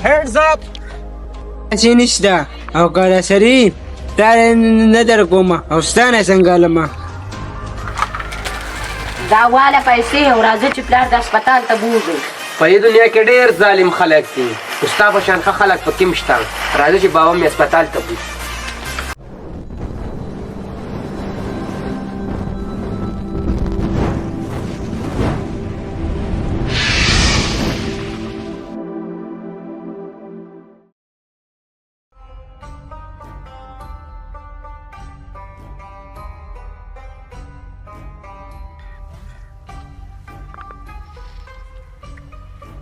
هیډز اپ چې نشته او کله شریف دا نه در کومه او ستانه څنګه لمه دا واله پیسې او راځه چې پلار د هسپتال ته بوځو. په دې دنیا کې ډېر ظالم خلک دي خو ستا په شان ښه خلک پکې هم شته. راځه چې بابا مې هسپتال ته بوځو.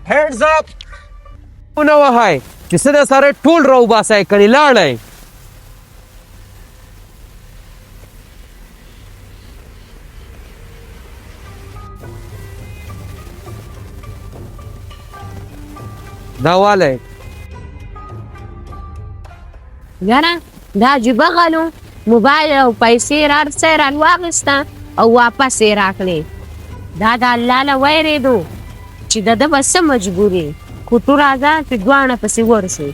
هیډز اپ نو وهای چې څه د سره ټول راو باسای کړي لاړی دا والی ګره دا عجیبه غلو موبایل او پیسې راواخیسته او واپس یې راکړې. دا د الله له ویرېدو چې د ده به څه مجبوري خو تو راځه چې دواړه پسې ورسو.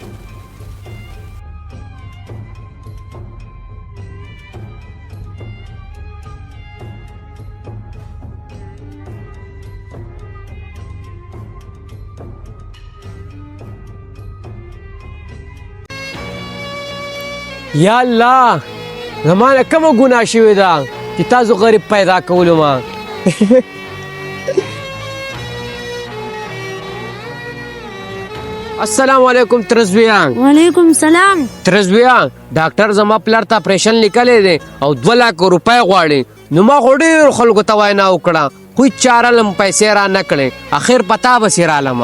یا الله زما نه کومه ګناه شوې ده چې تاسو غریب پیدا کولو ما السلام علیکم ترزویان. وعلیکم سلام. ترزویان ډاکټر زما پلار ته اپریشن لیکلی دی او 2 لک روپۍ غواړي. نو ما خو ډېرو خلکو ته وینا وکړه خو هېڅ چاره لم پیسې را نه کړې. اخر په تا پسې رالم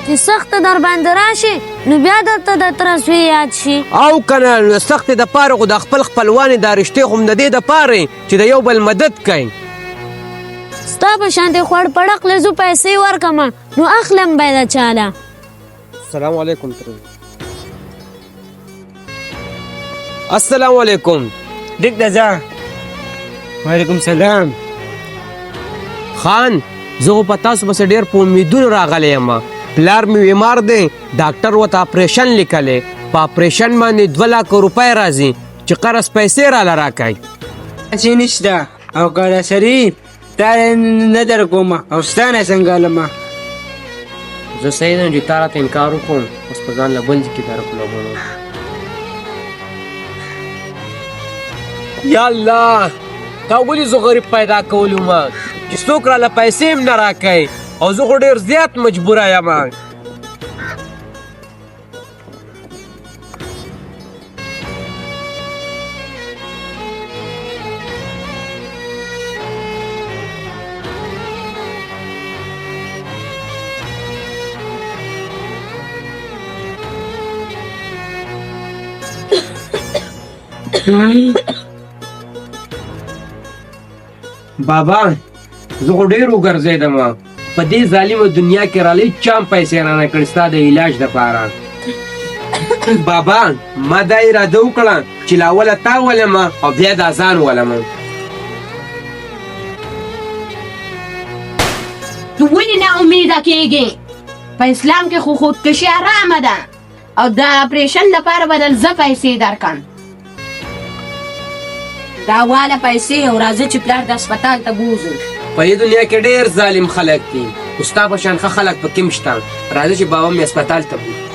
چې سخت در باندې راشي نو بیا درته د ترزوی یاد شي او کنه نو سخت د پاره خو د خپل خپلوانې دا رشتې خو د دې دپاره چې د یو بل مدد کوي. ستا په شانتې خوړ پړق له زو پیسې ورکمه نو اخلم به د چاله. السلام علیکم. السلام علیکم. ډیک ده ځه. وعلیکم سلام. خان زه خو په تاسو پسې ډېر په امیدونو راغلی یم. پلار مې بیمار دی ډاکټر ورته اپریشن لیکلی په اپریشن باندې 2 لک روپۍ راځي چې قرض پیسې راله راکئ. چې نشته او کله شریف دا نه در کومه او ستانه څنګه لمه زه صحیح یم چې تا راته انکار وکړم اوس په ځان له بل ځای کې درکړم. یا الله تا ولې زه غریب پیدا کولو ما چې څوک راله پیسې هم نه راکئ او زه خو ډېر زیات مجبوره یم. بابا زه خو ډېر وګرځېدم په دې ظالمه دنیا کې رالی چا هم پیسې رانه کړې ستا د علاج دپاره. بابا ما دا اراده وکړه چې له اوله تا ولم او بیا دا ځان ولم. تو ولې نا امیده کېږې؟ په اسلام کې خو خودکشي حرامه ده او د اپریشن لپاره بدل زه پیسې درکم. دا واله پیسې او راځه چې پلار د هسپتال ته بوځو. په دې دنیا کې ډېر ظالم خلک دي خو ستا په شان ښه خلک پکې هم شته. راځه چې بابا مې هسپتال ته بوځو.